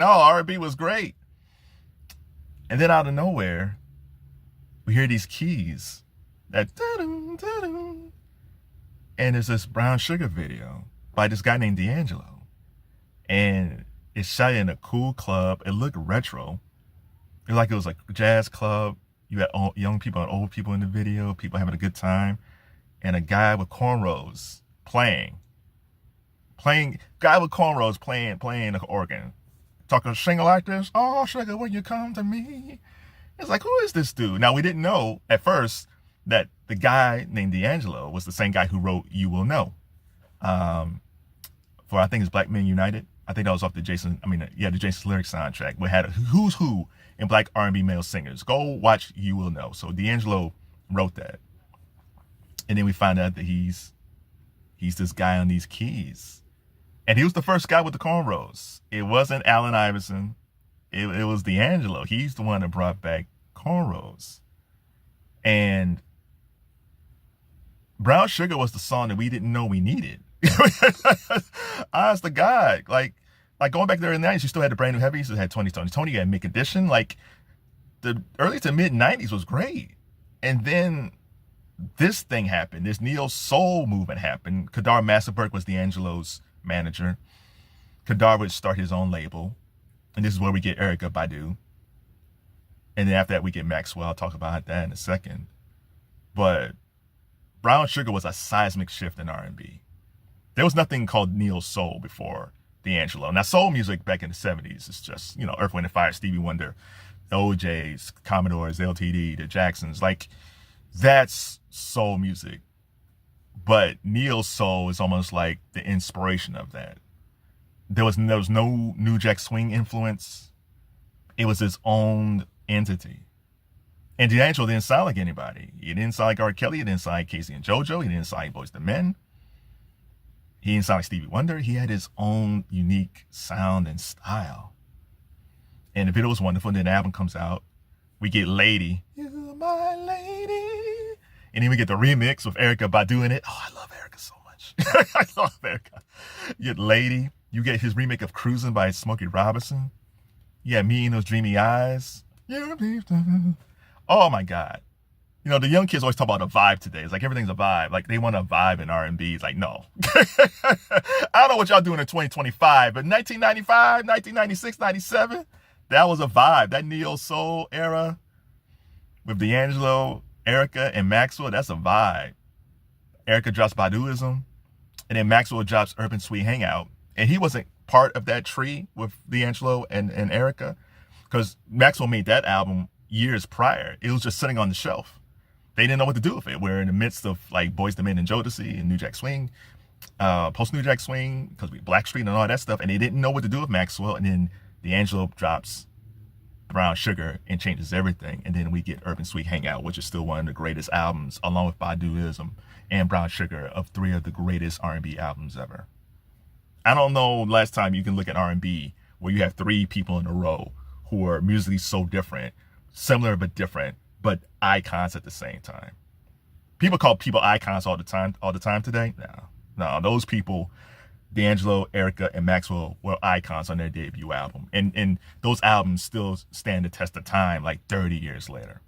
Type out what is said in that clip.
No, R&B was great. And then out of nowhere, we hear these keys that da-dum, da-dum, and there's this Brown Sugar video by this guy named D'Angelo. And it's shot in a cool club. It looked retro. It was like a jazz club. You had young people and old people in the video, people having a good time, and a guy with cornrows playing the organ, talking sing like this. Oh, sugar, when you come to me. It's like, who is this dude? Now, we didn't know at first that the guy named D'Angelo was the same guy who wrote You Will Know. For I think it's Black Men United. I think that was off the Jason's Lyrics soundtrack. We had a who's who in Black R&B male singers. Go watch You Will Know. So D'Angelo wrote that. And then we find out that he's this guy on these keys. And he was the first guy with the cornrows. It wasn't Allen Iverson. It was D'Angelo. He's the one that brought back cornrows. And Brown Sugar was the song that we didn't know we needed. Honest to God, like going back there in the 90s, you still had the brand new heavies. You had Tony, you had Mick Edition. Like the early to mid 90s was great. And then this thing happened. This neo soul movement happened. Kadar Massenberg was D'Angelo's manager. Kadar would start his own label. And this is where we get Erykah Badu. And then after that, we get Maxwell. I'll talk about that in a second. But Brown Sugar was a seismic shift in R&B. There was nothing called neo soul before D'Angelo. Now, soul music back in the 70s is just, Earth, Wind & Fire, Stevie Wonder, the OJs, Commodores, LTD, the Jacksons. Like, that's soul music. But neo soul is almost like the inspiration of that. There was no New Jack Swing influence. It was its own entity. And D'Angelo didn't sound like anybody. He didn't sound like R. Kelly. He didn't sound like Casey and JoJo. He didn't sound like Boyz II Men. He didn't sound like Stevie Wonder. He had his own unique sound and style. And the video was wonderful. And then the album comes out. We get Lady. You're my lady. And then we get the remix with Erykah Badu in it. Oh, I love Erykah so much. I love Erykah. You get Lady. You get his remake of Cruising by Smokey Robinson. You had Me and Those Dreamy Eyes. Oh my God. The young kids always talk about a vibe today. It's like everything's a vibe. Like they want a vibe in R&B. It's like, no. I don't know what y'all doing in 2025, but 1995, 1996, 97, that was a vibe. That neo soul era with D'Angelo, Erykah, and Maxwell, that's a vibe. Erykah drops Baduism, and then Maxwell drops Urban Sweet Hangout. And he wasn't part of that tree with D'Angelo and Erykah, because Maxwell made that album years prior. It was just sitting on the shelf. They didn't know what to do with it. We're in the midst of like Boyz II Men and Jodeci and New Jack Swing, post New Jack Swing, because we Blackstreet and all that stuff, and they didn't know what to do with Maxwell. And then D'Angelo drops Brown Sugar and changes everything. And then we get Urban Sweet Hangout, which is still one of the greatest albums, along with Baduism and Brown Sugar, of three of the greatest R&B albums ever. I don't know last time you can look at R&B where you have three people in a row who are musically so different, similar but different, but icons at the same time. People call people icons all the time today. No, those people, D'Angelo, Erykah, and Maxwell, were icons on their debut album. And those albums still stand the test of time like 30 years later.